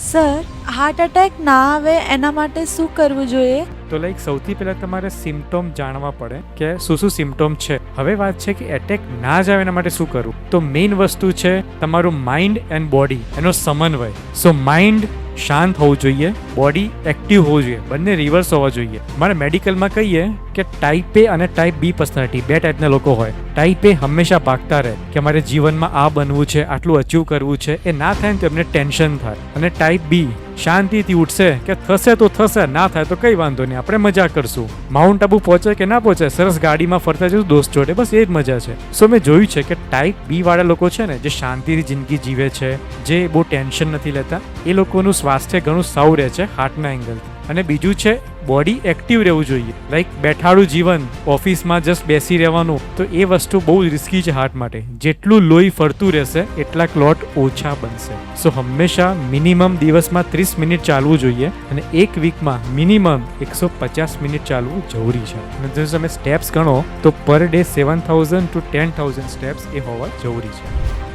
Sir, heart attack ના આવે એના માટે શું કરવું જોઈએ? તો સૌથી પહેલા તમારે સિમ્ટોમ જાણવા પડે કે શું સિમ્ટોમ છે. હવે વાત છે કે એટેક ના જ આવે એના માટે શું કરવું. તો મેઇન વસ્તુ છે તમારું માઇન્ડ એન્ડ બોડી, એનો સમન્વય. સો માઇન્ડ શાંત હોવું જોઈએ, બોડી એક્ટિવ હોવું જોઈએ, બંને રિવર્સ હોવા જોઈએ. મારે મેડિકલમાં કહીએ કે ટાઈપ એ અને ટાઈપ બી પર્સનાલિટી, બે ટાઈપના લોકો હોય. ટાઈપ એ હંમેશા ભાગતા રહે કે મારે જીવનમાં આ બનવું છે, આટલું અચીવ કરવું છે. એ ના થાય ને તો એમને ટેન્શન થાય. અને ટાઈપ બી શાંતિથી ઉઠશે કે થશે તો થશે, ના થાય તો કઈ વાંધો નહીં, આપણે મજા કરશું. માઉન્ટ આબુ પહોંચે કે ના પહોંચે, સરસ ગાડીમાં ફરતા જશું દોસ્ત જોડે, બસ એ જ મજા છે. સો મેં જોયું છે કે ટાઈપ બી વાળા લોકો છે ને, જે શાંતિથી જિંદગી જીવે છે, જે બહુ ટેન્શન નથી લેતા, એ લોકોનું સ્વાસ્થ્ય ઘણું સારું રહે છે હાર્ટના એંગલથી. અને બીજું છે બોડી એક્ટિવ રહેવું જોઈએ. બેઠાડું જીવન, ઓફિસમાં જસ્ટ બેસી રહેવાનું, તો એ વસ્તુ બહુ રિસ્કી છે હાર્ટ માટે. જેટલું લોહી ફરતું રહેશે એટલા ક્લોટ ઓછા બનશે. સો હંમેશા મિનિમમ દિવસમાં 30 મિનિટ ચાલવું જોઈએ અને એક વીકમાં મિનિમમ 150 મિનિટ ચાલવું જરૂરી છે. અને જો તમે સ્ટેપ્સ ગણો તો પર ડે 7,000 to 10,000 સ્ટેપ્સ એ હોવા જરૂરી છે.